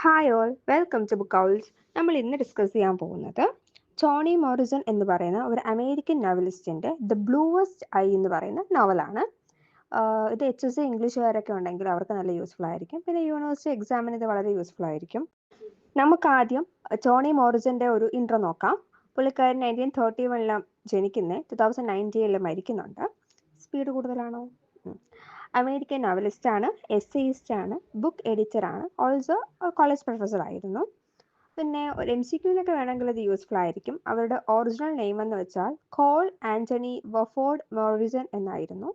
Hi all, welcome to book owls. നമ്മൾ ഇന്ന് discuss ചെയ്യാൻ പോകുന്നത് ടോണി മോറിസൺ എന്ന് പറയുന്ന ഒരു അമേരിക്കൻ നോവലിസ്റ്റിൻ്റെ ദ ബ്ലൂവസ്റ്റ് ഐ എന്ന് പറയുന്ന നോവലാണ്. ഇത് HSC ഇംഗ്ലീഷുകാരൊക്കെ ഉണ്ടെങ്കിൽ അവർക്ക് നല്ല യൂസ്ഫുൾ ആയിരിക്കും. പിന്നെ യൂണിവേഴ്സിറ്റി എക്സാമിന് ഇത് വളരെ യൂസ്ഫുൾ ആയിരിക്കും. നമുക്ക് ആദ്യം ടോണി മോറിസൻ്റെ ഒരു ഇൻട്രോ നോക്കാം. പുള്ളിക്കാരൻ 1931 ജനിക്കുന്നത് 2019 മരിക്കുന്നുണ്ട്. സ്പീഡ് കൂടുതലാണോ? അമേരിക്കൻ നോവലിസ്റ്റ് ആണ്, എസ്സേയിസ്റ്റ് ആണ്, ബുക്ക് എഡിറ്റർ ആണ്, ഓൾസോ കോളേജ് പ്രൊഫസർ ആയിരുന്നു. പിന്നെ ഒരു MCQനൊക്കെ വേണമെങ്കിൽ ഇത് യൂസ്ഫുൾ ആയിരിക്കും. അവരുടെ ഒറിജിനൽ നെയിം എന്ന് വെച്ചാൽ കോൾ ആന്റണി വഫോർഡ് മോറിസൺ എന്നായിരുന്നു.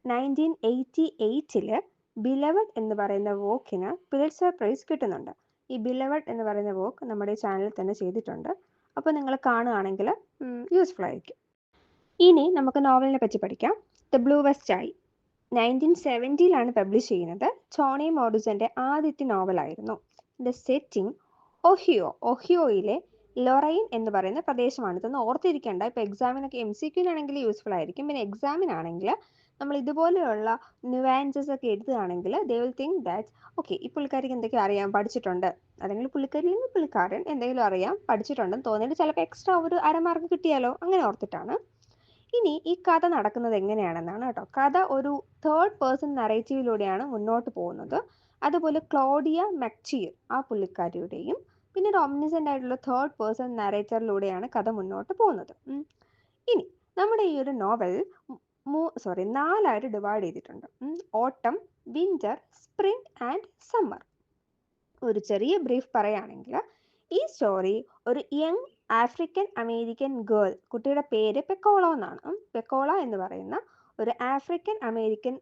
1988 ബിലവഡ് എന്ന് പറയുന്ന വോക്കിന് പിലിറ്റ്സർ പ്രൈസ് കിട്ടുന്നുണ്ട്. ഈ ബിലവഡ് എന്ന് പറയുന്ന വോക്ക് നമ്മുടെ ചാനലിൽ തന്നെ ചെയ്തിട്ടുണ്ട്. അപ്പോൾ നിങ്ങൾ കാണുകയാണെങ്കിൽ യൂസ്ഫുൾ ആയിരിക്കും. ഇനി നമുക്ക് നോവലിനെ പറ്റി പഠിക്കാം. ദ ബ്ലൂവസ്റ്റ് ഐ 1970 പബ്ലിഷ് ചെയ്യുന്നത്. ടോണി മോറിസന്റെ ആദ്യത്തെ നോവലായിരുന്നു. ദ സെറ്റിംഗ് ഒഹിയോയിലെ ലൊറൈൻ എന്ന് പറയുന്ന പ്രദേശമാണ്. ഇതൊന്ന് ഓർത്തിരിക്കേണ്ട. ഇപ്പോൾ എക്സാമിനൊക്കെ MCQനാണെങ്കിൽ യൂസ്ഫുൾ ആയിരിക്കും. പിന്നെ എക്സാമിനാണെങ്കിൽ നമ്മൾ ഇതുപോലെയുള്ള ന്യൂവാൻസസ് ഒക്കെ എഴുതുകയാണെങ്കിൽ they will think that okay, ഈ പുള്ളിക്കാരിക്ക് എന്തൊക്കെയോ അറിയാം, പഠിച്ചിട്ടുണ്ട്, അല്ലെങ്കിൽ പുള്ളിക്കാരൻ എന്തെങ്കിലും അറിയാം, പഠിച്ചിട്ടുണ്ടെന്ന് തോന്നിയിട്ട് ചിലപ്പോൾ എക്സ്ട്രാ ഒരു അരമാർക്ക് കിട്ടിയാലോ, അങ്ങനെ ഓർത്തിട്ടാണ്. ഇനി ഈ കഥ നടക്കുന്നത് എങ്ങനെയാണെന്നാണ് കേട്ടോ. കഥ ഒരു തേർഡ് പേഴ്സൺ നറേറ്റീവിലൂടെയാണ് മുന്നോട്ട് പോകുന്നത്. അതുപോലെ ക്ലോഡിയ മക്ചിയർ ആ പുള്ളിക്കാരിയുടെയും പിന്നെ ഒരു ഒംനിസെൻ്റ് ആയിട്ടുള്ള തേർഡ് പേഴ്സൺ നറേറ്ററിലൂടെയാണ് കഥ മുന്നോട്ട് പോകുന്നത്. ഇനി നമ്മുടെ ഈ ഒരു നോവൽ 4 ഡിവൈഡ് ചെയ്തിട്ടുണ്ട്. ഓട്ടം, വിന്റർ, സ്പ്രിംഗ് ആൻഡ് സമ്മർ. ഒരു ചെറിയ ബ്രീഫ് പറയുകയാണെങ്കിൽ ഈ സ്റ്റോറി ഒരു യങ് ആഫ്രിക്കൻ അമേരിക്കൻ ഗേൾ, കുട്ടിയുടെ പേര് പെക്കോള എന്നാണ്. പെക്കോള എന്ന് പറയുന്ന ഒരു ആഫ്രിക്കൻ അമേരിക്കൻ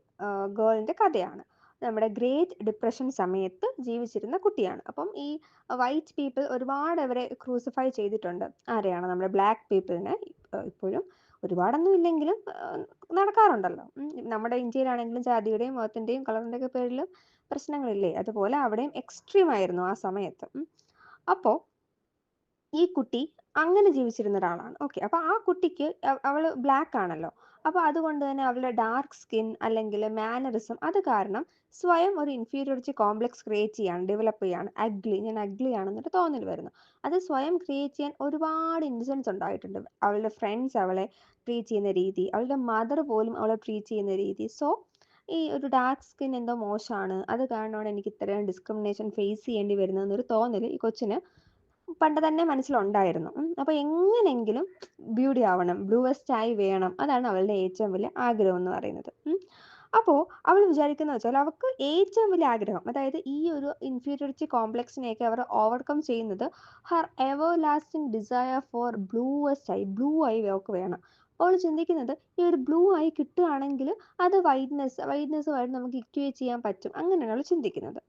ഗേളിൻ്റെ കഥയാണ്. നമ്മുടെ ഗ്രേറ്റ് ഡിപ്രഷൻ സമയത്ത് ജീവിച്ചിരുന്ന കുട്ടിയാണ്. അപ്പം ഈ വൈറ്റ് പീപ്പിൾ ഒരുപാട് അവരെ ക്രൂസിഫൈ ചെയ്തിട്ടുണ്ട്. ആരെയാണ്? നമ്മുടെ ബ്ലാക്ക് പീപ്പിളിനെ. ഇപ്പോഴും ഒരുപാടൊന്നും ഇല്ലെങ്കിലും നടക്കാറുണ്ടല്ലോ. നമ്മുടെ ഇന്ത്യയിലാണെങ്കിലും ജാതിയുടെയും മതത്തിൻ്റെയും കളറിൻ്റെയൊക്കെ പേരിൽ പ്രശ്നങ്ങളില്ലേ, അതുപോലെ അവിടെയും എക്സ്ട്രീം ആയിരുന്നു ആ സമയത്ത്. അപ്പോൾ ഈ കുട്ടി അങ്ങനെ ജീവിച്ചിരുന്ന ഒരാളാണ്. ഓക്കെ, അപ്പോൾ ആ കുട്ടിക്ക് അവൾ ബ്ലാക്ക് ആണല്ലോ, അപ്പോൾ അതുകൊണ്ട് തന്നെ അവളുടെ ഡാർക്ക് സ്കിൻ അല്ലെങ്കിൽ മാനറിസം അത് കാരണം സ്വയം ഒരു ഇൻഫീരിയോറിറ്റി കോംപ്ലക്സ് ക്രിയേറ്റ് ചെയ്യാണ്, ഡെവലപ്പ് ചെയ്യാണ്. ഞാൻ അഗ്ലി ആണെന്നൊരു തോന്നൽ വരുന്നു. അത് സ്വയം ക്രിയേറ്റ് ചെയ്യാൻ ഒരുപാട് ഇൻസിഡൻസ് ഉണ്ടായിട്ടുണ്ട്. അവളുടെ ഫ്രണ്ട്സ് അവളെ ട്രീറ്റ് ചെയ്യുന്ന രീതി, അവളുടെ മദർ പോലും അവളെ ട്രീറ്റ് ചെയ്യുന്ന രീതി. സോ ഈ ഒരു ഡാർക്ക് സ്കിൻ എന്തോ മോശമാണ്, അത് കാരണമാണ് എനിക്ക് ഇത്രയും ഡിസ്ക്രിമിനേഷൻ ഫേസ് ചെയ്യേണ്ടി വരുന്നതെന്നൊരു തോന്നൽ ഈ കൊച്ചിന് പണ്ട് തന്നെ മനസ്സിലുണ്ടായിരുന്നു. അപ്പോൾ എങ്ങനെയെങ്കിലും ബ്യൂട്ടി ആവണം, ബ്ലൂവസ്റ്റ് ആയി വേണം, അതാണ് അവളുടെ ഏറ്റവും വലിയ ആഗ്രഹം എന്ന് പറയുന്നത്. അപ്പോൾ അവൾ വിചാരിക്കുന്നത് വെച്ചാൽ അവൾക്ക് ഏറ്റവും വലിയ ആഗ്രഹം, അതായത് ഈ ഒരു ഇൻഫീരിയോറിറ്റി കോംപ്ലക്സിനെയൊക്കെ അവർ ഓവർകം ചെയ്യുന്നത് her everlasting desire for bluest eye, blue eye അവൾക്ക് വേണം. അവൾ ചിന്തിക്കുന്നത് ഈ ഒരു ബ്ലൂ ഐ കിട്ടുകയാണെങ്കിൽ അത് വൈറ്റ്നസ്സുമായിട്ട് നമുക്ക് ഇക്വേറ്റ് ചെയ്യാൻ പറ്റും, അങ്ങനെയാണ് അവൾ ചിന്തിക്കുന്നത്.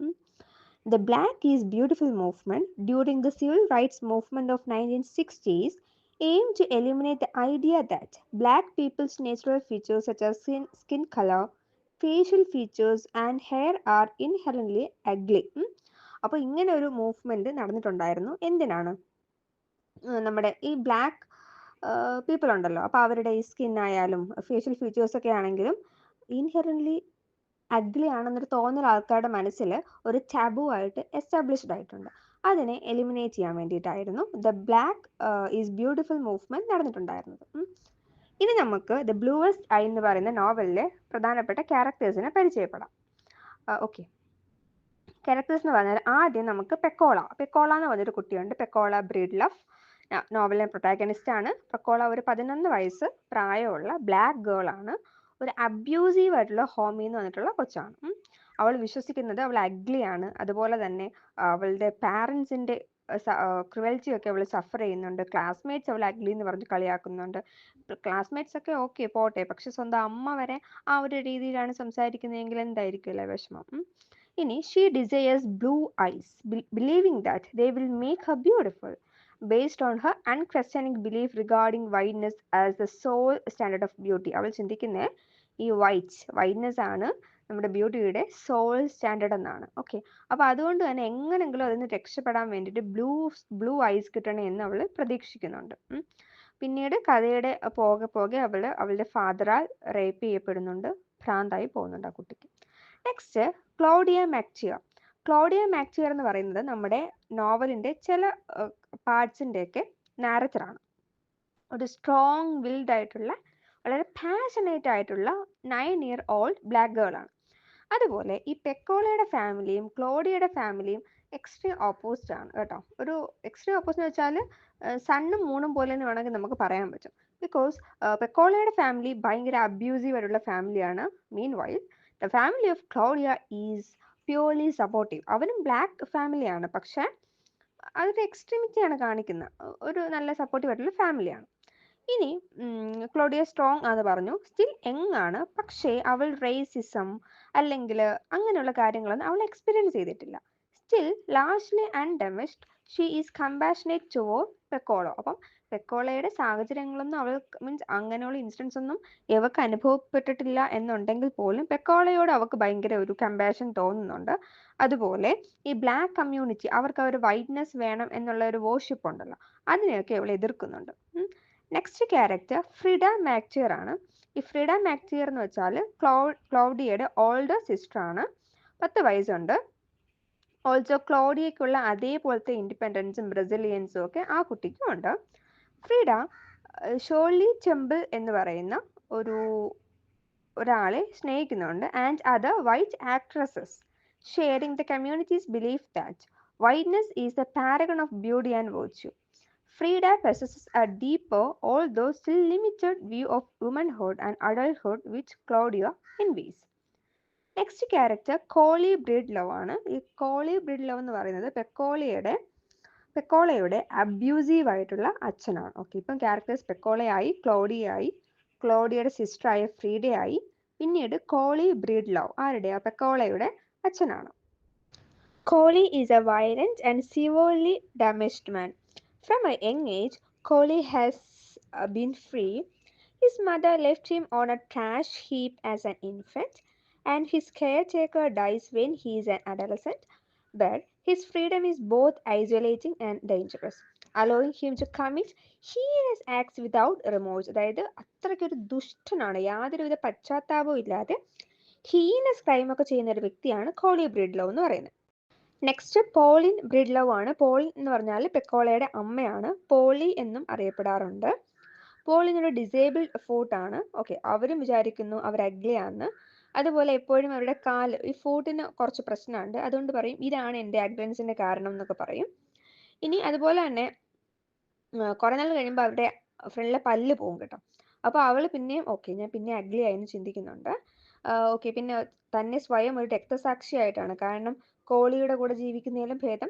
The Black is Beautiful movement during the civil rights movement of 1960s aimed to eliminate the idea that black people's natural features such as skin color, facial features and hair are inherently ugly. അപ്പോൾ ഇങ്ങനെ ഒരു movement നടന്നിട്ടുണ്ടായിരുന്നു. എന്തിനാണ്? നമ്മുടെ ഈ black people ഉണ്ടല്ലോ, അപ്പോൾ അവരുടെ ഈ സ്കിൻ ആയാലും ഫേഷ്യൽ ഫീച്ചേഴ്സ് ഒക്കെ ആണെങ്കിലും ഇൻഹെറന്റ്ലി അഗ്ലി ആണെന്നൊരു തോന്നൽ ആൾക്കാരുടെ മനസ്സിൽ ഒരു ടാബു ആയിട്ട് എസ്റ്റാബ്ലിഷ്ഡ് ആയിട്ടുണ്ട്. അതിനെ എലിമിനേറ്റ് ചെയ്യാൻ വേണ്ടിയിട്ടായിരുന്നു the black is beautiful movement നടന്നിട്ടുണ്ടായിരുന്നത്. ഇനി നമുക്ക് ദ ബ്ലൂവസ്റ്റ് ഐ എന്ന് പറയുന്ന നോവലിലെ പ്രധാനപ്പെട്ട ക്യാരക്ടേഴ്സിനെ പരിചയപ്പെടാം. ഓക്കെ, ക്യാരക്ടേഴ്സ് എന്ന് പറഞ്ഞാൽ ആദ്യം നമുക്ക് പെക്കോള എന്ന് പറഞ്ഞൊരു കുട്ടിയുണ്ട്. പെക്കോള ബ്രീഡ്ലഫ് നോവലിലെ പ്രൊട്ടാഗണിസ്റ്റ് ആണ്. പെക്കോള ഒരു 11 വയസ്സ് പ്രായമുള്ള ബ്ലാക്ക് ഗേൾ ആണ്. ഒരു അബ്യൂസീവ് ആയിട്ടുള്ള ഹോമിൽ നിന്ന് വന്നിട്ടുള്ള കൊച്ചാണ്. അവൾ വിശ്വസിക്കുന്നത് അവൾ അഗ്ലിയാണ്. അതുപോലെ തന്നെ അവളുടെ പാരൻസിൻ്റെ ക്രുവൽറ്റി ഒക്കെ അവൾ സഫർ ചെയ്യുന്നുണ്ട്. ക്ലാസ്മേറ്റ്സ് അവൾ അഗ്ലി എന്ന് പറഞ്ഞ് കളിയാക്കുന്നുണ്ട്. ക്ലാസ്മേറ്റ്സ് ഒക്കെ ഓക്കെ പോട്ടെ, പക്ഷെ സ്വന്തം അമ്മ വരെ ആ ഒരു രീതിയിലാണ് സംസാരിക്കുന്നതെങ്കിൽ എന്തായിരിക്കുമല്ലേ വിഷമം. ഇനി she desires blue eyes, believing that they will make her beautiful based on her unquestioning belief regarding whiteness as the sole standard of beauty. അവൾ ചിന്തിക്കുന്നത് ഈ വൈറ്റ്നെസ് ആണ് നമ്മുടെ ബ്യൂട്ടിയുടെ സോൾ സ്റ്റാൻഡേർഡ് എന്നാണ്. ഓക്കെ, അപ്പോൾ അതുകൊണ്ട് തന്നെ എങ്ങനെങ്കിലും അതിന് രക്ഷപ്പെടാൻ വേണ്ടിയിട്ട് ബ്ലൂ ഐസ് കിട്ടണേ എന്ന് അവൾ പ്രതീക്ഷിക്കുന്നുണ്ട്. പിന്നീട് കഥയുടെ പോകെ അവളുടെ ഫാദറാൽ റേപ്പ് ചെയ്യപ്പെടുന്നുണ്ട്. ഭ്രാന്തായി പോകുന്നുണ്ട് ആ കുട്ടിക്ക്. Next Claudia MacTeer. Claudia MacTeer എന്ന് പറയുന്നത് നമ്മുടെ നോവലിൻ്റെ ചില പാർട്സിൻ്റെയൊക്കെ നാരറ്ററാണ്. ഒരു സ്ട്രോങ് വിൽഡ് ആയിട്ടുള്ള വളരെ പാഷനേറ്റ് ആയിട്ടുള്ള 9-year-old ബ്ലാക്ക് ഗേൾ ആണ്. അതുപോലെ ഈ പെക്കോളയുടെ ഫാമിലിയും ക്ലോഡിയയുടെ ഫാമിലിയും എക്സ്ട്രീം ഓപ്പോസിറ്റ് ആണ് കേട്ടോ. ഒരു എക്സ്ട്രീം ഓപ്പോസിറ്റ് എന്ന് വെച്ചാൽ സണ്ണും മൂണും പോലെ എന്ന് വേണമെങ്കിൽ നമുക്ക് പറയാൻ പറ്റും. ബിക്കോസ് പെക്കോളയുടെ ഫാമിലി ഭയങ്കര അബ്യൂസീവ് ആയിട്ടുള്ള ഫാമിലിയാണ്. Meanwhile the family of Claudia is purely supportive. അവരും ബ്ലാക്ക് ഫാമിലിയാണ്, പക്ഷേ അതൊരു എക്സ്ട്രീമിറ്റിയാണ് കാണിക്കുന്നത്. ഒരു നല്ല സപ്പോർട്ടീവ് ആയിട്ടുള്ള ഫാമിലിയാണ്. ഇനി ക്ലോഡിയ സ്ട്രോങ് ആണെന്ന് പറഞ്ഞു, സ്റ്റിൽ യങ് ആണ്, പക്ഷേ അവൾ റേസിസം അല്ലെങ്കിൽ അങ്ങനെയുള്ള കാര്യങ്ങളൊന്നും അവൾ എക്സ്പീരിയൻസ് ചെയ്തിട്ടില്ല. Still largely undiminished she is compassionate toward Pecola. അപ്പം പെക്കോളയുടെ സാഹചര്യങ്ങളൊന്നും അവൾ മീൻസ് അങ്ങനെയുള്ള ഇൻസിഡൻസ് ഒന്നും ഇവർക്ക് അനുഭവപ്പെട്ടിട്ടില്ല എന്നുണ്ടെങ്കിൽ പോലും പെക്കോളയോട് അവൾക്ക് ഭയങ്കര ഒരു കമ്പാഷൻ തോന്നുന്നുണ്ട്. അതുപോലെ ഈ ബ്ലാക്ക് കമ്മ്യൂണിറ്റി അവർക്ക് ഒരു വൈറ്റ്നെസ് വേണം എന്നുള്ള ഒരു വോർഷിപ്പ് ഉണ്ടല്ലോ, അതിനെയൊക്കെ അവൾ എതിർക്കുന്നുണ്ട്. നെക്സ്റ്റ് ക്യാരക്ടർ ഫ്രിഡ മാക്റ്റിയർ ആണ്. ഈ ഫ്രിഡ മാക്റ്റിയർ എന്ന് വെച്ചാൽ ക്ലോഡിയയുടെ ഓൾഡർ സിസ്റ്റർ ആണ്. 10 വയസ്സുണ്ട്. ഓൾസോ ക്ലോഡിയയ്ക്കുള്ള അതേപോലത്തെ ഇൻഡിപെൻഡൻസും ബ്രസീലിയൻസും ഒക്കെ ആ കുട്ടിക്കും ഉണ്ട്. ഫ്രിഡ ഷേർലി ടെമ്പിൾ എന്ന് പറയുന്ന ഒരാളെ സ്നേഹിക്കുന്നുണ്ട്. And other white actresses sharing the communities belief that whiteness is the paragon of beauty and virtue. Frida possesses a deeper, although still limited, view of womanhood and adulthood which Claudia envies. Next character Cholly Breedlove ആണ്. ഈ കോളി breed love എന്ന് പറയുന്നത് പെക്കോളയുടെ abusive ആയിട്ടുള്ള അച്ഛനാണ്. Okay, ഇപ്പം characters പെക്കോളയായി, ക്ലോഡിയയുടെ സിസ്റ്ററായ ഫ്രീഡയായി, പിന്നീട് കോളി breed love ആരുടെയാ? പെക്കോളയുടെ അച്ഛനാണ്. Cholly is a violent and severely damaged man. From a young age, Coley has been free. His mother left him on a trash heap as an infant, and his caretaker dies when he is an adolescent. But his freedom is both isolating and dangerous, allowing him to commit heinous acts without remorse. അതായത് അത്രയ്ക്കൊരു ദുഷ്ടനാണ്, യാതൊരുവിധ പശ്ചാത്താപവും ഇല്ലാതെ heinous crime ഒക്കെ ചെയ്യുന്ന ഒരു വ്യക്തിയാണ് കോളി breed love എന്ന് പറയുന്നത്. Next pollen breed love ആണ്. പോളിൻ എന്ന് പറഞ്ഞാൽ പെക്കോളയുടെ അമ്മയാണ്. പോളി എന്നും അറിയപ്പെടാറുണ്ട്. പോളിൻ ഒരു ഡിസേബിൾഡ് ഫൂട്ടാണ്. ഓക്കെ, അവരും വിചാരിക്കുന്നു അവർ അഗ്ലിയാന്ന്. അതുപോലെ എപ്പോഴും അവരുടെ കാല്, ഈ ഫൂട്ടിന് കുറച്ച് പ്രശ്നമുണ്ട്, അതുകൊണ്ട് പറയും ഇതാണ് എൻ്റെ അഗ്ലൻസിൻ്റെ കാരണം എന്നൊക്കെ പറയും. ഇനി അതുപോലെ തന്നെ കുറേ നാൾ കഴിയുമ്പോൾ അവരുടെ ഫ്രണ്ടിലെ പല്ല് പോകും കേട്ടോ. അപ്പോൾ അവൾ പിന്നെയും ഓക്കെ ഞാൻ പിന്നെ അഗ്ലി ആയെന്ന് ചിന്തിക്കുന്നുണ്ട്. ഓക്കെ, പിന്നെ തന്നെ സ്വയം ഒരു രക്തസാക്ഷിയായിട്ടാണ്, കാരണം കോളിയുടെ കൂടെ ജീവിക്കുന്നതിലും ഭേദം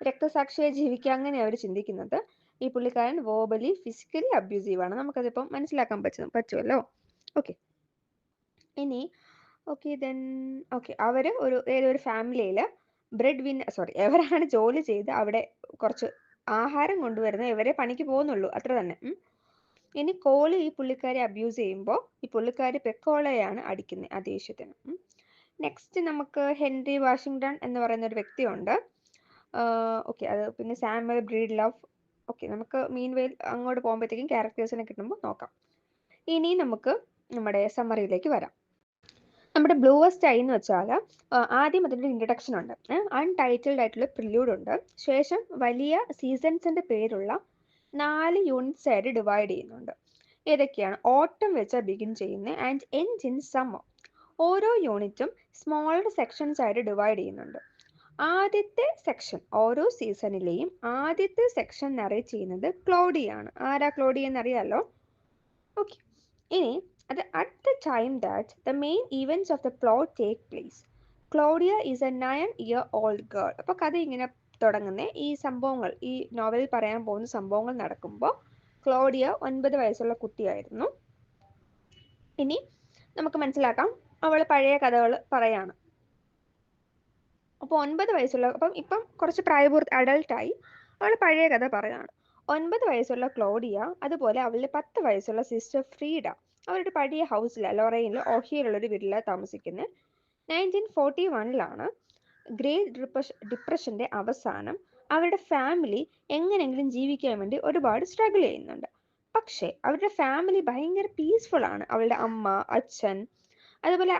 രക്തസാക്ഷിയായി ജീവിക്കുക, അങ്ങനെ അവർ ചിന്തിക്കുന്നത്. ഈ പുള്ളിക്കാരൻ വേർബലി ഫിസിക്കലി അബ്യൂസീവ് ആണ്. നമുക്കതിപ്പം മനസ്സിലാക്കാൻ പറ്റുമല്ലോ. ഓക്കെ, ഇനി അവർ ഏതൊരു ഫാമിലിയിൽ എവരാണ് ജോലി ചെയ്ത് അവിടെ കുറച്ച് ആഹാരം കൊണ്ടുവരുന്നത്, ഇവരെ പണിക്ക് പോകുന്നുള്ളൂ, അത്ര തന്നെ. ഇനി കോളി ഈ പുള്ളിക്കാരെ അബ്യൂസ് ചെയ്യുമ്പോൾ ഈ പുള്ളിക്കാരി പെക്കോളയാണ് അടിക്കുന്നത് ആ ദേഷ്യത്തിന്. നെക്സ്റ്റ് നമുക്ക് ഹെൻറി വാഷിങ്ടൺ എന്ന് പറയുന്ന ഒരു വ്യക്തിയുണ്ട്. ഓക്കെ, അത് പിന്നെ സാമുവൽ ബ്രീഡ് ലവ്. ഓക്കെ, നമുക്ക് മീൻവെയിൽ അങ്ങോട്ട് പോകുമ്പോഴത്തേക്കും ക്യാരക്ടേഴ്സിനെ കിട്ടുമ്പോൾ നോക്കാം. ഇനി നമുക്ക് നമ്മുടെ സമ്മറിയിലേക്ക് വരാം. നമ്മുടെ ബ്ലൂവസ്റ്റ് ഐ എന്ന് വെച്ചാൽ ആദ്യം അതിൻ്റെ ഇൻട്രഡക്ഷൻ ഉണ്ട്, അൺടൈറ്റിൽഡ് ആയിട്ടുള്ള പ്രില്യൂഡ് ഉണ്ട്, ശേഷം വലിയ സീസൺസിൻ്റെ പേരുള്ള 4 യൂണിറ്റ്സ് ആയിട്ട് ഡിവൈഡ് ചെയ്യുന്നുണ്ട്. ഏതൊക്കെയാണ്? ഓട്ടം വെച്ചാൽ ബിഗിൻ ചെയ്യുന്നത് ആൻഡ് എൻഡ് ഇൻ സമ്മർ. ഓരോ യൂണിറ്റും സ്മോളർ സെക്ഷൻസ് ആയിട്ട് ഡിവൈഡ് ചെയ്യുന്നുണ്ട്. ആദ്യത്തെ സെക്ഷൻ, ഓരോ സീസണിലെയും ആദ്യത്തെ സെക്ഷൻ നറേറ്റ് ചെയ്യുന്നത് ക്ലോഡിയാണ്. ആരാ ക്ലോഡി എന്നറിയാലോ? ഓക്കെ, ഇനി അത് at the time that the main events of the plot take place. Claudia is A 9-year-old girl. അപ്പോൾ കഥ ഇങ്ങനെ തുടങ്ങുന്നത്, ഈ സംഭവങ്ങൾ, ഈ നോവലിൽ പറയാൻ പോകുന്ന സംഭവങ്ങൾ നടക്കുമ്പോൾ ക്ലോഡിയ 9 വയസ്സുള്ള കുട്ടിയായിരുന്നു. ഇനി നമുക്ക് മനസ്സിലാക്കാം, അവൾ പഴയ കഥകൾ പറയാണ്. അപ്പോൾ 9 വയസ്സുള്ള, ഇപ്പം കുറച്ച് പ്രായപൂർത്തി അഡൾട്ടായി, അവൾ പഴയ കഥ പറയാണ്. 9 വയസ്സുള്ള ക്ലോഡിയ, അതുപോലെ അവളുടെ 10 വയസ്സുള്ള സിസ്റ്റർ ഫ്രീഡ, അവരുടെ പഴയ ഹൗസിൽ ലൊറൈനിൽ ഓഹിയയിലുള്ളൊരു വീട്ടിലാണ് താമസിക്കുന്നത്. 1941 ഗ്രേറ്റ് ഡിപ്രഷൻ്റെ അവസാനം അവരുടെ ഫാമിലി എങ്ങനെയെങ്കിലും ജീവിക്കാൻ വേണ്ടി ഒരുപാട് സ്ട്രഗിൾ ചെയ്യുന്നുണ്ട്. പക്ഷേ അവരുടെ ഫാമിലി ഭയങ്കര പീസ്ഫുൾ ആണ്. അവളുടെ അമ്മ, അച്ഛൻ, അതുപോലെ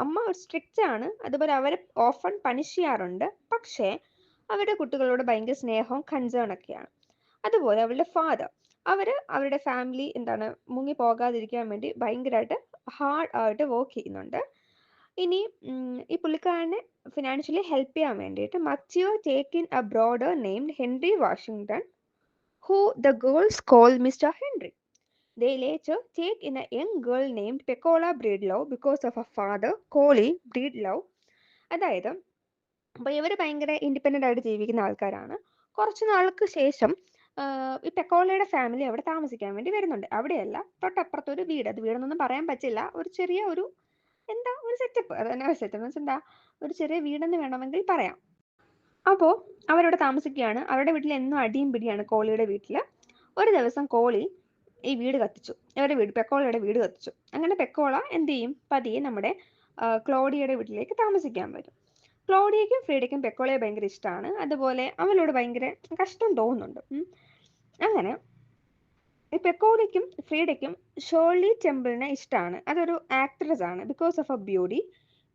അമ്മ ഒരു സ്ട്രിക്റ്റ് ആണ്. അതുപോലെ അവരെ ഓഫൺ പണിഷ് ചെയ്യാറുണ്ട്. പക്ഷേ അവരുടെ കുട്ടികളോട് ഭയങ്കര സ്നേഹവും കൺസേൺ ഒക്കെയാണ്. അതുപോലെ അവളുടെ ഫാദർ അവരുടെ ഫാമിലി മുങ്ങി പോകാതിരിക്കാൻ വേണ്ടി ഭയങ്കരമായിട്ട് ഹാർഡ് ആയിട്ട് വർക്ക് ചെയ്യുന്നുണ്ട്. ഇനി ഈ പുള്ളിക്കാരനെ ഫിനാൻഷ്യലി ഹെൽപ്പ് ചെയ്യാൻ വേണ്ടിയിട്ട് മച്ചിയോ take in a boarder named Henry Washington, who the girls call Mr. Henry. They later take in a young girl named Pecola Breedlove because of her father, Coley Breedlove. അതായത് അപ്പോൾ ഇവർ ഭയങ്കര independent ആയിട്ട് ജീവിക്കുന്ന ആൾക്കാരാണ്. കുറച്ച് നാൾക്ക് ശേഷം ഈ പെക്കോളയുടെ ഫാമിലി അവിടെ താമസിക്കാൻ വേണ്ടി വരുന്നുണ്ട്. അവിടെയല്ല, തൊട്ടപ്പുറത്തൊരു വീട്. അത് വീടെന്നൊന്നും പറയാൻ പറ്റില്ല, ഒരു ചെറിയ ഒരു സെറ്റപ്പ്. അത് തന്നെ സെറ്റപ്പ് എന്ന് വെച്ചാൽ ഒരു ചെറിയ വീടെന്ന് വേണമെങ്കിൽ പറയാം. അപ്പോൾ അവരവിടെ താമസിക്കുകയാണ്. അവരുടെ വീട്ടിൽ എന്നും അടിയും പിടിയാണ് കോളിയുടെ വീട്ടിൽ. ഒരു ദിവസം കോളി ഈ വീട് കത്തിച്ചു. പെക്കോളയുടെ വീട് കത്തിച്ചു. അങ്ങനെ പെക്കോള എന്ത് ചെയ്യും? പതിയെ നമ്മുടെ ക്ലോഡിയയുടെ വീട്ടിലേക്ക് താമസിക്കാൻ വരും. ക്ലോഡിയയ്ക്കും ഫ്രീഡയ്ക്കും പെക്കോളയെ ഭയങ്കര ഇഷ്ടമാണ്. അതുപോലെ അവളോട് ഭയങ്കര കഷ്ടം തോന്നുന്നുണ്ട്. അങ്ങനെ ഈ പെക്കോളയ്ക്കും ഫ്രീഡയ്ക്കും ഷേർലി ടെമ്പിളിനെ ഇഷ്ടമാണ്. അതൊരു ആക്ട്രസ് ആണ്. Because of A beauty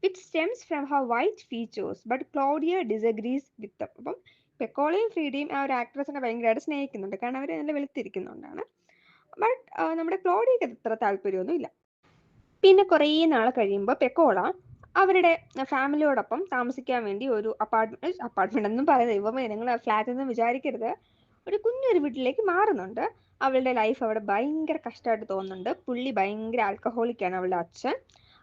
which stems from her white features, but Claudia disagrees with them. അപ്പം പെക്കോളയും ഫ്രീഡയും ആ ഒരു ആക്ട്രസിനെ ഭയങ്കരമായിട്ട് സ്നേഹിക്കുന്നുണ്ട്, കാരണം അവർ നല്ല വെളുത്തിരിക്കുന്നുണ്ടാണ്. ബട്ട് നമ്മുടെ ക്ലോഡിയയ്ക്ക് അത്ര താല്പര്യമൊന്നും ഇല്ല. പിന്നെ കുറേ നാൾ കഴിയുമ്പോൾ പെക്കോള അവരുടെ ഫാമിലിയോടൊപ്പം താമസിക്കാൻ വേണ്ടി ഒരു അപ്പാർട്ട്മെന്റ് എന്നും പറയുന്നത് ഇവ നിങ്ങൾ ഫ്ലാറ്റ് എന്ന് വിചാരിക്കരുത്, ഒരു കുഞ്ഞൊരു വീട്ടിലേക്ക് മാറുന്നുണ്ട്. അവളുടെ ലൈഫ് അവിടെ ഭയങ്കര കഷ്ടമായിട്ട് തോന്നുന്നുണ്ട്. പുള്ളി ഭയങ്കര ആൽക്കഹോളിക്കാണ് അവളുടെ അച്ഛൻ.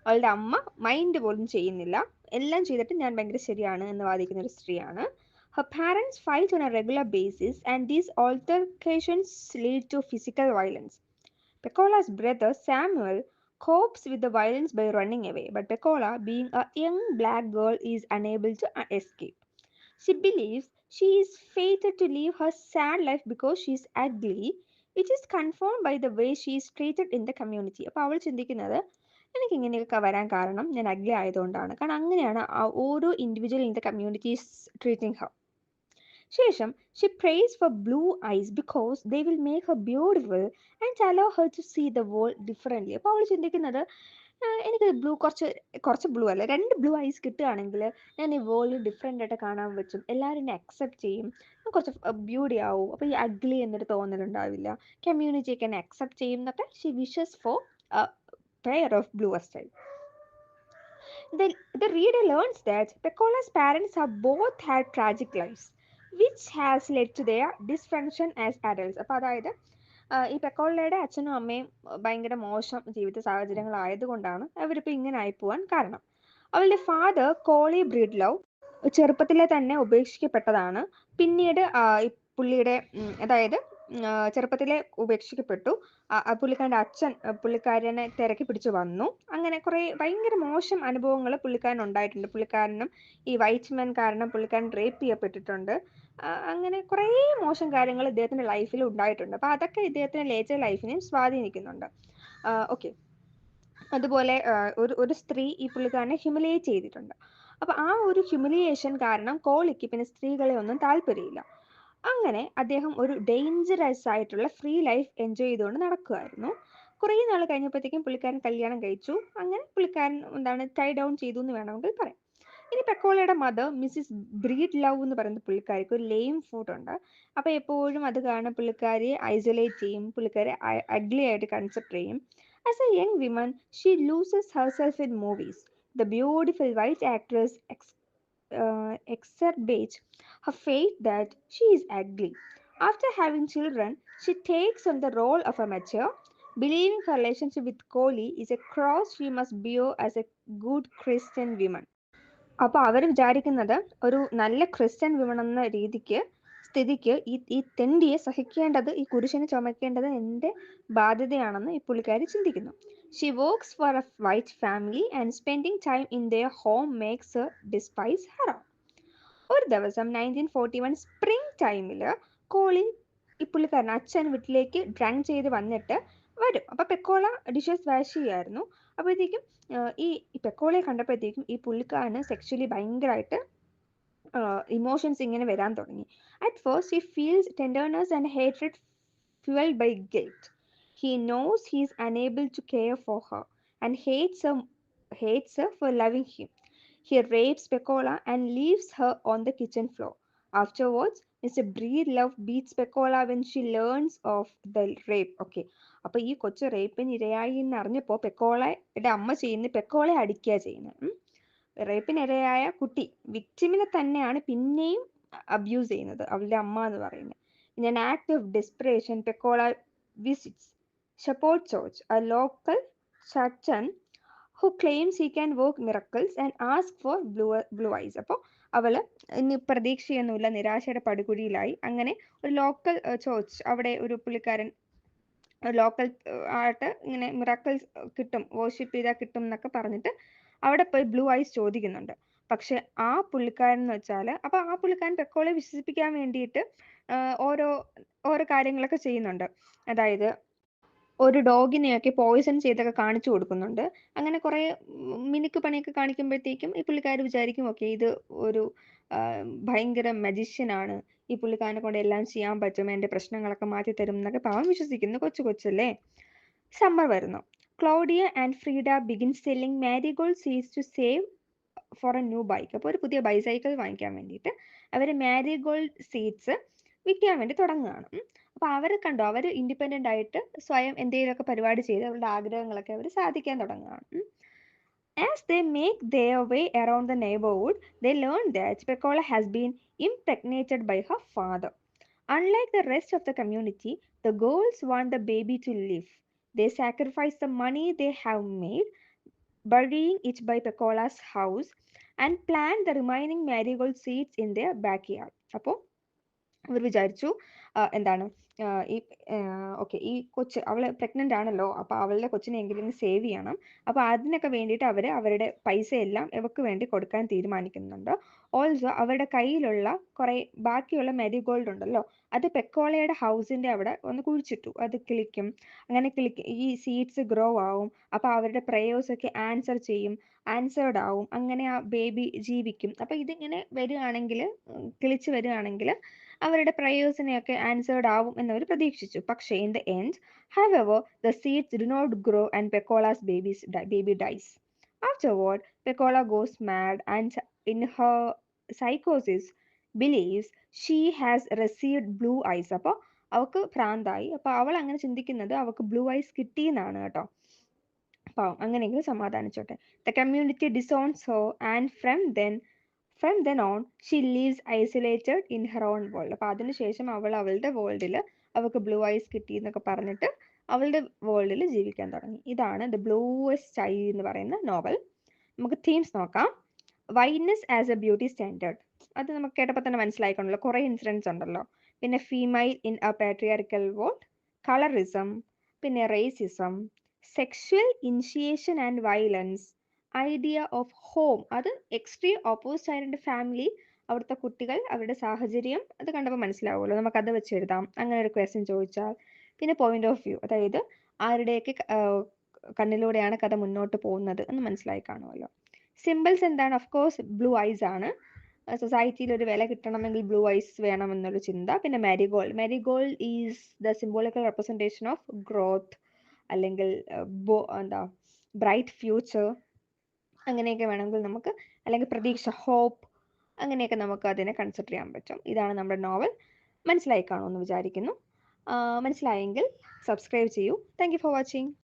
അവളുടെ അമ്മ മൈൻഡ് പോലും ചെയ്യുന്നില്ല. എല്ലാം ചെയ്തിട്ട് ഞാൻ ഭയങ്കര ശരിയാണ് എന്ന് വാദിക്കുന്ന ഒരു സ്ത്രീയാണ്. Her parents fight on a regular basis and these altercations lead to physical violence. Pecola's brother Samuel copes with the violence by running away, but Pecola, being a young black girl, is unable to escape. She believes she is fated to live her sad life because she is ugly, which is confirmed by the way she is treated in the community. അപ്പോൾ അവൾ ചിന്തിക്കുന്നത് എനിക്ക് ഇങ്ങനെയൊക്കെ വരാൻ കാരണം ഞാൻ ugly ആയതുകൊണ്ടാണ്. കാരണം അങ്ങനെയാണ് ഓരോ individual in the communities treating Har. ശേഷം she prays for blue eyes because they will make her beautiful and allow her to see the world differently. അപ്പോൾ അവൾ ചിന്തിക്കുന്നത് എനിക്ക് കുറച്ച് ബ്ലൂ അല്ല, 2 ബ്ലൂ ഐസ് കിട്ടുകയാണെങ്കിൽ ഞാൻ ഈ വേൾഡ് ഡിഫറെൻ്റ് ആയിട്ട് കാണാൻ പറ്റും, എല്ലാവരും എന്നെ അക്സെപ്റ്റ് ചെയ്യും, കുറച്ച് ബ്യൂട്ടി ആവും, അപ്പോൾ ഈ അഗ്ലി എന്നൊരു തോന്നലുണ്ടാവില്ല, കമ്മ്യൂണിറ്റിയൊക്കെ എന്നെ അക്സെപ്റ്റ് ചെയ്യും എന്നൊക്കെ she wishes for pair of blue style. The reader learns that Pecola's parents have both had tragic lives, which has led to their dysfunction as adults. അപ്പോൾ അതായത് ഈ പെക്കോളയുടെ അച്ഛനും അമ്മയും ഭയങ്കര മോശം ജീവിത സാഹചര്യങ്ങളായതുകൊണ്ടാണ് അവരിപ്പോൾ ഇങ്ങനെ ആയിപ്പോവാൻ കാരണം. അവളുടെ ഫാദർ കോളി ബ്രീഡ്ലവ് ചെറുപ്പത്തിലെ തന്നെ ഉപേക്ഷിക്കപ്പെട്ടതാണ്. പിന്നീട് ഈ പുള്ളിയുടെ അതായത് ചെറുപ്പത്തിലെ ഉപേക്ഷിക്കപ്പെട്ടു. പുള്ളിക്കാരൻ്റെ അച്ഛൻ പുള്ളിക്കാരനെ തിരക്കി പിടിച്ചു വന്നു. അങ്ങനെ കുറേ ഭയങ്കര മോശം അനുഭവങ്ങൾ പുള്ളിക്കാരൻ ഉണ്ടായിട്ടുണ്ട്. പുള്ളിക്കാരനും ഈ വൈറ്റ് മെൻ കാരണം പുള്ളിക്കാരൻ റേപ്പ് ചെയ്യപ്പെട്ടിട്ടുണ്ട്. അങ്ങനെ കുറേ മോശം കാര്യങ്ങൾ ഇദ്ദേഹത്തിൻ്റെ ലൈഫിൽ ഉണ്ടായിട്ടുണ്ട്. അപ്പോൾ അതൊക്കെ ഇദ്ദേഹത്തിൻ്റെ ലേറ്റർ ലൈഫിനെയും സ്വാധീനിക്കുന്നുണ്ട്. ഓക്കെ, അതുപോലെ ഒരു സ്ത്രീ ഈ പുള്ളിക്കാരനെ ഹ്യൂമിലിയേറ്റ് ചെയ്തിട്ടുണ്ട്. അപ്പോൾ ആ ഒരു ഹ്യൂമിലിയേഷൻ കാരണം കോളിക്ക് പിന്നെ സ്ത്രീകളെ ഒന്നും താല്പര്യമില്ല. അങ്ങനെ അദ്ദേഹം ഒരു ഡേഞ്ചറസ് ആയിട്ടുള്ള ഫ്രീ ലൈഫ് എൻജോയ് ചെയ്തുകൊണ്ട് നടക്കുമായിരുന്നു. കുറേ നാൾ കഴിഞ്ഞപ്പോഴത്തേക്കും പുള്ളിക്കാരൻ കല്യാണം കഴിച്ചു. അങ്ങനെ പുള്ളിക്കാരൻ ടൈ ഡൗൺ ചെയ്തു എന്ന് വേണമെങ്കിൽ പറയാം. ഇനി പെക്കോളയുടെ മദർ മിസ്സിസ് ബ്രീഡ്ലവ് എന്ന് പറയുന്ന പുള്ളിക്കാരിക്ക് ഒരു ലെയിം ഫുഡ് ഉണ്ട്. അപ്പോൾ എപ്പോഴും അത് കാരണം പുള്ളിക്കാരിയെ ഐസൊലേറ്റ് ചെയ്യും, പുള്ളിക്കാരെ അഗ്ലി ആയിട്ട് കൺസിഡർ ചെയ്യും. As a young woman, she loses herself in movies. The beautiful white actress exacerbates her fate that she is ugly. After having children, she takes on the role of a mature, believing her relationship with Coley is a cross she must bear as a good Christian woman. അപ്പോൾ അവർ വിചാരിക്കുന്നത് ഒരു നല്ല Christian women എന്ന സ്ഥിതിക്ക് ഈ തെണ്ടിയെ സഹിക്കേണ്ടത്, ഈ കുരിശിനെ ചുമക്കേണ്ടത് എൻ്റെ ബാധ്യതയാണെന്ന് ഈ പുള്ളിക്കാരി ചിന്തിക്കുന്നു. She works for a white family and spending time in their home makes her despise her. ഒരു ദിവസം 1941 സ്പ്രിംഗ് ടൈമിൽ കോളി ഈ പുള്ളിക്കാരൻ അച്ഛൻ വീട്ടിലേക്ക് ഡ്രങ്ക് ചെയ്ത് വന്നിട്ട് വരും. അപ്പോൾ പെക്കോള ഡിഷസ് വാഷ് ചെയ്യായിരുന്നു. അപ്പോഴത്തേക്കും ഈ പെക്കോളയെ കണ്ടപ്പോഴത്തേക്കും ഈ പുള്ളിക്കാരന് സെക്ഷലി ഭയങ്കരമായിട്ട് ഇമോഷൻസ് ഇങ്ങനെ വരാൻ തുടങ്ങി. At first he feels tenderness and hatred fueled by guilt. He knows he is unable to care for her and hates her for loving him. He rapes Pecola and leaves her on the kitchen floor. Afterwards, Mr. Breedlove beats Pecola when she learns of the rape. Okay. അപ്പോൾ ഈ കൊച്ചു റേപ്പിന് ഇരയായി എന്ന് അറിഞ്ഞപ്പോൾ പെക്കോളയുടെ അമ്മ ചെയ്യുന്നത് പെക്കോളെ അടിക്കുക ചെയ്യുന്നത്. റേപ്പിനിരയായ കുട്ടി വിക്ടിമിനെ തന്നെയാണ് പിന്നെയും അബ്യൂസ് ചെയ്യുന്നത്, അവളുടെ അമ്മ എന്ന് പറയുന്നത്. In an act of desperation, Pecola visits Shepherd Church, a local churchan who claims he can work miracles and asks for blue eyes. അപ്പോൾ അവള് ഇനി പ്രതീക്ഷയൊന്നുമില്ല, നിരാശയുടെ പടുകുഴിയിലായി. അങ്ങനെ ഒരു ലോക്കൽ ചേർച്ച്, അവിടെ ഒരു പുള്ളിക്കാരൻ ലോക്കൽ ആയിട്ട് ഇങ്ങനെ മിറാക്കിൾസ് കിട്ടും, വർഷിപ്പ് ചെയ്താൽ കിട്ടും എന്നൊക്കെ പറഞ്ഞിട്ട് അവിടെ പോയി ബ്ലൂ ഐസ് ചോദിക്കുന്നുണ്ട്. പക്ഷെ ആ പുള്ളിക്കാരൻ എന്ന് വെച്ചാൽ, അപ്പൊ ആ പുള്ളിക്കാരൻ പെക്കോളെ വിശ്വസിപ്പിക്കാൻ വേണ്ടിയിട്ട് ഓരോ ഓരോ കാര്യങ്ങളൊക്കെ ചെയ്യുന്നുണ്ട്. അതായത് ഒരു ഡോഗിനെയൊക്കെ പോയിസൺ ചെയ്തൊക്കെ കാണിച്ചു കൊടുക്കുന്നുണ്ട്. അങ്ങനെ കുറെ മിനുക്ക് പണിയൊക്കെ കാണിക്കുമ്പോഴത്തേക്കും ഈ പുള്ളിക്കാർ വിചാരിക്കും ഓക്കെ ഇത് ഒരു ഭയങ്കര മജീഷ്യനാണ്, ഈ പുള്ളിക്കാരനെ കൊണ്ട് എല്ലാം ചെയ്യാൻ പറ്റും, എൻ്റെ പ്രശ്നങ്ങളൊക്കെ മാറ്റി തരും എന്നൊക്കെ പാവം വിശ്വസിക്കുന്നു. കൊച്ചല്ലേ. സമ്മർ വരുന്നു. Claudia and Frieda begin selling marigold seeds to save for a new bike. അപ്പോൾ ഒരു പുതിയ ബൈസൈക്കിൾ വാങ്ങിക്കാൻ വേണ്ടിയിട്ട് അവർ മാരിഗോൾഡ് സീഡ്സ് വിൽക്കാൻ വേണ്ടി തുടങ്ങുകയാണ്. അപ്പോൾ അവർ കണ്ടോ, അവർ ഇൻഡിപെൻഡൻ്റ് ആയിട്ട് സ്വയം എന്തെങ്കിലുമൊക്കെ പരിപാടി ചെയ്ത് അവരുടെ ആഗ്രഹങ്ങളൊക്കെ അവർ സാധിക്കാൻ തുടങ്ങുകയാണ്. As they make their way around the neighborhood, they learn that Pecola has been impregnated by her father. Unlike the rest of the community, the girls want the baby to live. They sacrifice the money they have made, burying it by Pecola's house, and plant the remaining marigold seeds in their backyard. അപ്പോൾ അവർ വിചാരിച്ചു എന്താണ് ഈ okay ഈ കൊച്ച് അവൾ pregnant ആണല്ലോ, അപ്പോൾ അവളുടെ കൊച്ചിനെ എങ്കിലും സേവ് ചെയ്യണം. അപ്പോൾ അതിനൊക്കെ വേണ്ടിയിട്ട് അവർ അവരുടെ പൈസയെല്ലാം ഇവർക്ക് വേണ്ടി കൊടുക്കാൻ തീരുമാനിക്കുന്നുണ്ട്. ഓൾസോ അവരുടെ കയ്യിലുള്ള കുറേ ബാക്കിയുള്ള മെരിഗോൾഡ് ഉണ്ടല്ലോ, അത് പെക്കോളയുടെ ഹൗസിൻ്റെ അവിടെ ഒന്ന് കുഴിച്ചിട്ടു. അത് കിളിക്കും, അങ്ങനെ ഈ സീഡ്സ് ഗ്രോ ആവും. അപ്പോൾ അവരുടെ പ്രേയേഴ്സൊക്കെ ആൻസേർഡ് ആവും. അങ്ങനെ ആ ബേബി ജീവിക്കും. അപ്പോൾ ഇതിങ്ങനെ വരികയാണെങ്കിൽ, കിളിച്ച് വരികയാണെങ്കിൽ അവരുടെ പ്രയേഴ്സിനെയൊക്കെ ആൻസേർഡ് ആവും എന്നവർ പ്രതീക്ഷിച്ചു. പക്ഷേ in the end, however, the seeds do not grow and Pecola's baby dies. Afterward, Pecola goes mad and in her psychosis believes she has received blue eyes. അപ്പോൾ അവൾക്ക് ഭ്രാന്തായി. അപ്പോൾ അവൾ അങ്ങനെ ചിന്തിക്കുന്നത് അവൾക്ക് ബ്ലൂ ഐസ് കിട്ടിയെന്നാണ് കേട്ടോ. പാവം, അങ്ങനെയെങ്കിലും സമാധാനിച്ചോട്ടെ. The community disowns her and From then on, she lives isolated in her own world. അപ്പോൾ അതിനുശേഷം അവൾ അവളുടെ വേൾഡിൽ അവൾക്ക് ബ്ലൂ ഐസ് കിട്ടി എന്നൊക്കെ പറഞ്ഞിട്ട് അവളുടെ വേൾഡിൽ ജീവിക്കാൻ തുടങ്ങി. ഇതാണ് ദ ബ്ലൂവസ്റ്റ് ഐ എന്ന് പറയുന്ന നോവൽ. നമുക്ക് തീംസ് നോക്കാം. Whiteness as a beauty standard, അത് നമുക്ക് കേട്ടപ്പോൾ തന്നെ മനസ്സിലായിക്കൊണ്ടല്ലോ, കുറേ ഇൻസിഡൻസ് ഉണ്ടല്ലോ. പിന്നെ female in a patriarchal world, colourism, പിന്നെ racism, sexual initiation and violence, idea of home, അത് എക്സ്ട്രീം ഓപ്പോസിറ്റ് ആയിട്ട് ഫാമിലി, അവിടുത്തെ കുട്ടികൾ, അവരുടെ സാഹചര്യം, അത് കണ്ടപ്പോൾ മനസ്സിലാവുമല്ലോ, നമുക്കത് വെച്ച് എഴുതാം അങ്ങനെ ഒരു ക്വസ്റ്റ്യൻ ചോദിച്ചാൽ. പിന്നെ പോയിന്റ് ഓഫ് വ്യൂ, അതായത് ആരുടെയൊക്കെ കണ്ണിലൂടെയാണ് കഥ മുന്നോട്ട് പോകുന്നത് എന്ന് മനസ്സിലായി കാണുമല്ലോ. സിമ്പിൾസ് എന്താണ്? ഓഫ് കോഴ്സ് ബ്ലൂ ഐസ് ആണ്. സൊസൈറ്റിയിൽ ഒരു വില കിട്ടണമെങ്കിൽ ബ്ലൂ ഐസ് വേണമെന്നൊരു ചിന്ത. പിന്നെ marigold is the symbolical representation of growth, അല്ലെങ്കിൽ ബ്രൈറ്റ് ഫ്യൂച്ചർ, അങ്ങനെയൊക്കെ വേണമെങ്കിൽ നമുക്ക്, അല്ലെങ്കിൽ പ്രതീക്ഷ, ഹോപ്പ്, അങ്ങനെയൊക്കെ നമുക്ക് അതിനെ കൺസിഡർ ചെയ്യാൻ പറ്റും. ഇതാണ് നമ്മുടെ നോവൽ. മനസ്സിലായി കാണുമെന്ന് വിചാരിക്കുന്നു. മനസ്സിലായെങ്കിൽ സബ്സ്ക്രൈബ് ചെയ്യൂ. Thank you for watching.